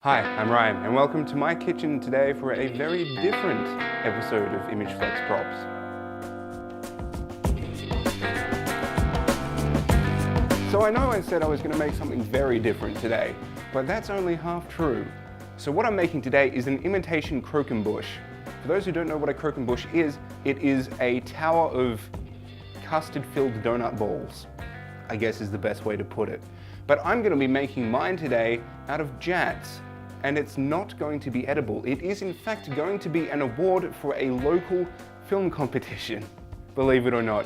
Hi, I'm Ryan, and welcome to my kitchen today for a very different episode of ImageFlex Props. So I know I said I was going to make something very different today, but that's only half true. So what I'm making today is an imitation Croquembouche. For those who don't know what a Croquembouche is, it is a tower of custard-filled donut balls, I guess is the best way to put it. But I'm going to be making mine today out of Jatz. And it's not going to be edible. It is in fact going to be an award for a local film competition, believe it or not.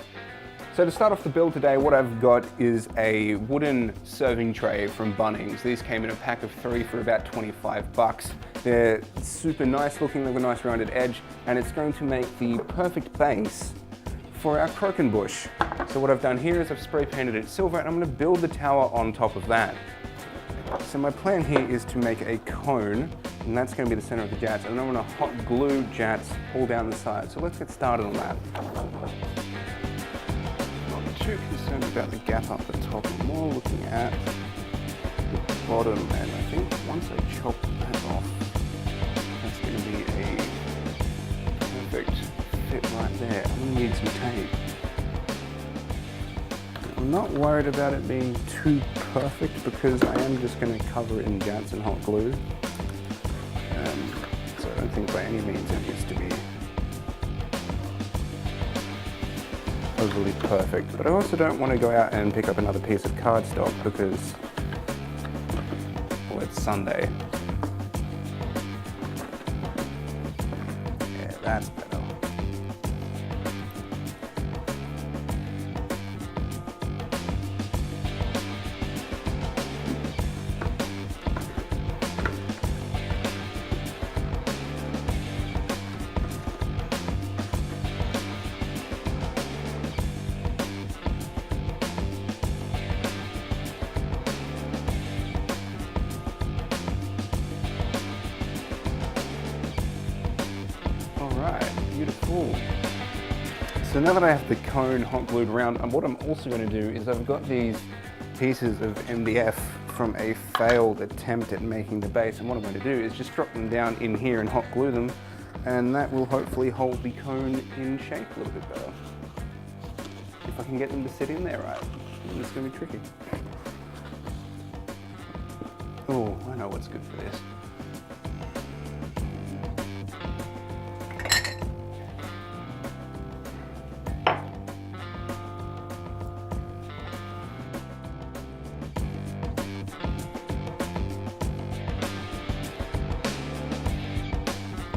So to start off the build today, what I've got is a wooden serving tray from Bunnings. These came in a pack of 3 for about 25 bucks. They're super nice looking, they've got a nice rounded edge, and it's going to make the perfect base for our Croquembouche. So what I've done here is I've spray painted it silver, and I'm going to build the tower on top of that. So my plan here is to make a cone, and that's going to be the center of the Jatz, and then I'm going to hot glue Jatz all down the side. So let's get started on that. Not too concerned about the gap up the top, I'm more looking at the bottom, and I think once I chop that off, that's going to be a perfect fit right there. I'm going to need some tape. I'm not worried about it being too perfect because I am just going to cover it in Jatz and hot glue. So I don't think by any means it needs to be overly perfect. But I also don't want to go out and pick up another piece of cardstock because, well, it's Sunday. Yeah, that's better. Beautiful. So now that I have the cone hot glued around, and what I'm also going to do is I've got these pieces of MDF from a failed attempt at making the base, and what I'm going to do is just drop them down in here and hot glue them, and that will hopefully hold the cone in shape a little bit better. If I can get them to sit in there right. It's going to be tricky. Oh, I know what's good for this.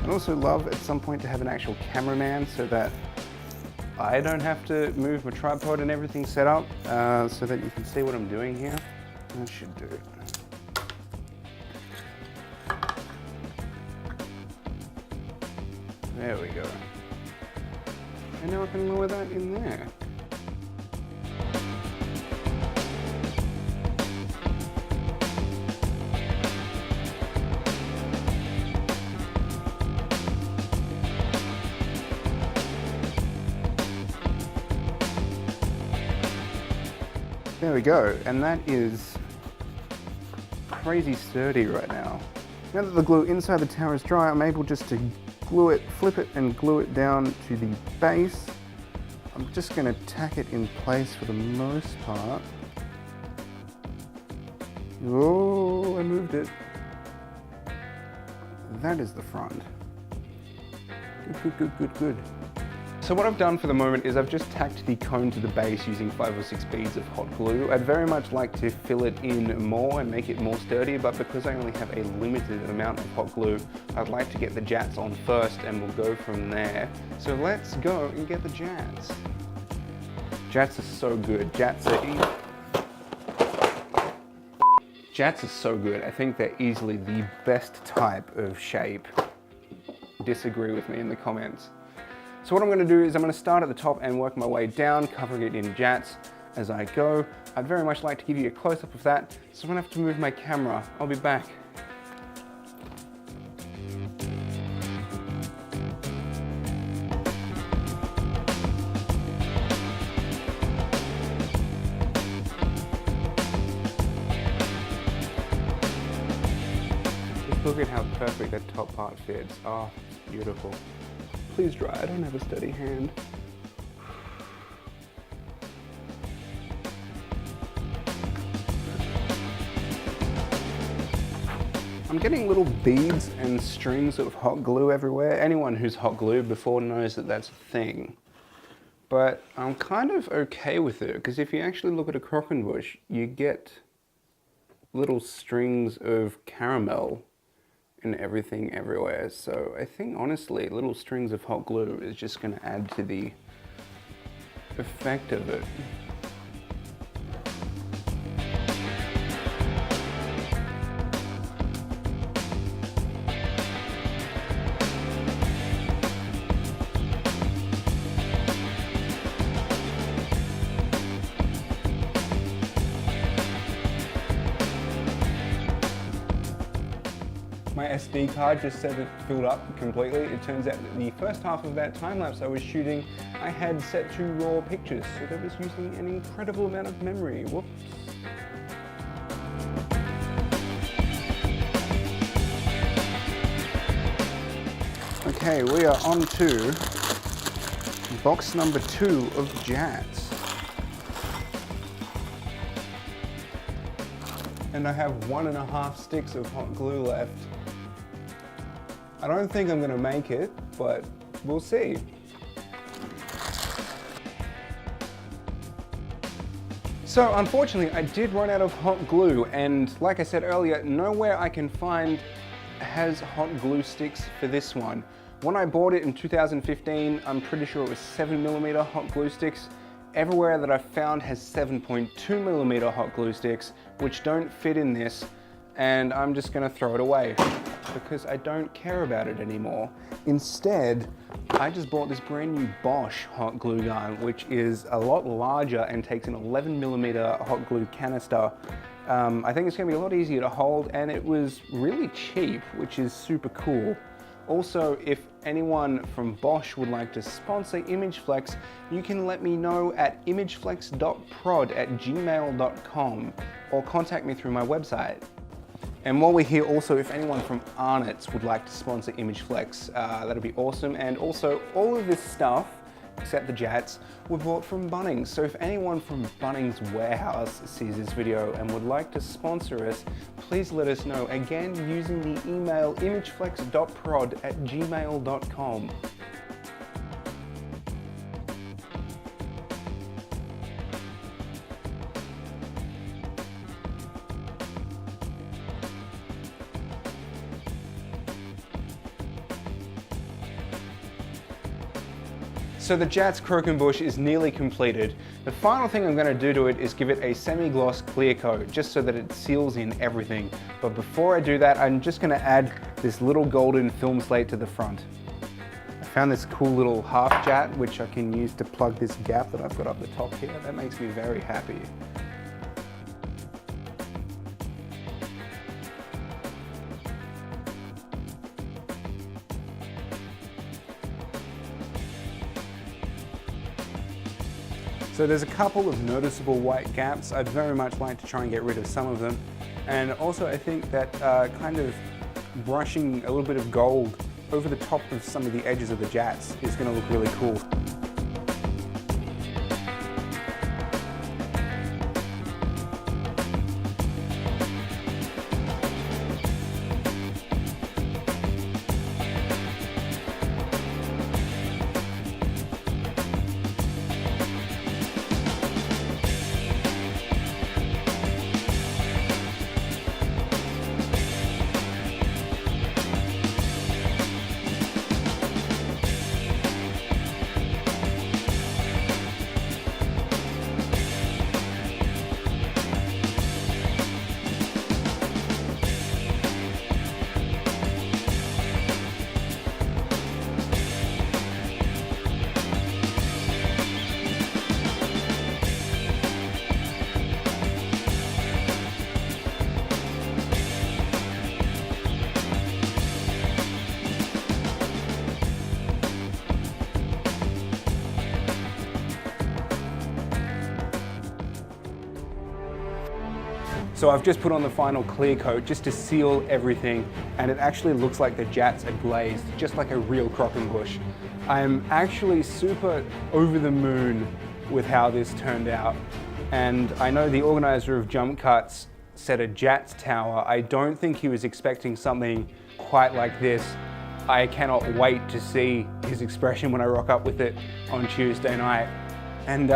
I'd also love at some point to have an actual cameraman so that I don't have to move my tripod and everything set up so that you can see what I'm doing here. That should do. There we go. And now I can lower that in there. There we go, and that is crazy sturdy right now. Now that the glue inside the tower is dry, I'm able just to glue it, flip it and glue it down to the base. I'm just going to tack it in place for the most part. Oh, I moved it. That is the front. Good, good, good, good, good. So what I've done for the moment is I've just tacked the cone to the base using 5 or 6 beads of hot glue. I'd very much like to fill it in more and make it more sturdy, but because I only have a limited amount of hot glue, I'd like to get the Jatz on first and we'll go from there. So let's go and get the Jatz. Jatz is so good. Jatz is so good. I think they're easily the best type of shape. Disagree with me in the comments. So what I'm going to do is I'm going to start at the top and work my way down, covering it in Jatz as I go. I'd very much like to give you a close-up of that, so I'm going to have to move my camera. I'll be back. Look at how perfect that top part fits. Oh, beautiful. Please dry, I don't have a steady hand. I'm getting little beads and strings of hot glue everywhere. Anyone who's hot glued before knows that that's a thing. But I'm kind of okay with it, because if you actually look at a croquembouche, you get little strings of caramel and everything everywhere. So I think honestly, little strings of hot glue is just going to add to the effect of it. My SD card just said it filled up completely. It turns out that the first half of that time lapse I was shooting, I had set to raw pictures, so that was using an incredible amount of memory. Whoops. Okay, we are on to box number 2 of Jatz. And I have 1.5 sticks of hot glue left. I don't think I'm gonna make it, but we'll see. So unfortunately, I did run out of hot glue, and like I said earlier, nowhere I can find has hot glue sticks for this one. When I bought it in 2015, I'm pretty sure it was 7mm hot glue sticks. Everywhere that I've found has 7.2mm hot glue sticks, which don't fit in this, and I'm just gonna throw it away because I don't care about it anymore. Instead, I just bought this brand new Bosch hot glue gun, which is a lot larger and takes an 11mm hot glue canister. I think it's gonna be a lot easier to hold, and it was really cheap, which is super cool. Also, if anyone from Bosch would like to sponsor ImageFlex, you can let me know at imageflex.prod@gmail.com or contact me through my website. And while we're here also, if anyone from Arnott's would like to sponsor ImageFlex, that'd be awesome. And also, all of this stuff, except the Jatz, were bought from Bunnings. So if anyone from Bunnings Warehouse sees this video and would like to sponsor us, please let us know. Again, using the email imageflex.prod@gmail.com. So the Jatz Croquembuche is nearly completed. The final thing I'm going to do to it is give it a semi-gloss clear coat, just so that it seals in everything. But before I do that, I'm just going to add this little golden film slate to the front. I found this cool little half jet, which I can use to plug this gap that I've got up the top here. That makes me very happy. So there's a couple of noticeable white gaps. I'd very much like to try and get rid of some of them. And also I think that kind of brushing a little bit of gold over the top of some of the edges of the Jatz is going to look really cool. So I've just put on the final clear coat just to seal everything, and it actually looks like the Jatz are glazed, just like a real Croquembouche. I'm actually super over the moon with how this turned out. And I know the organizer of Jump Cuts said a Jatz tower. I don't think he was expecting something quite like this. I cannot wait to see his expression when I rock up with it on Tuesday night. And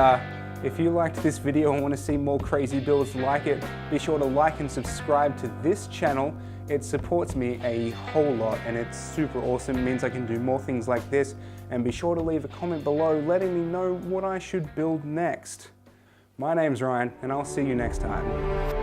if you liked this video and want to see more crazy builds like it, be sure to like and subscribe to this channel. It supports me a whole lot and it's super awesome. It means I can do more things like this. And be sure to leave a comment below letting me know what I should build next. My name's Ryan and I'll see you next time.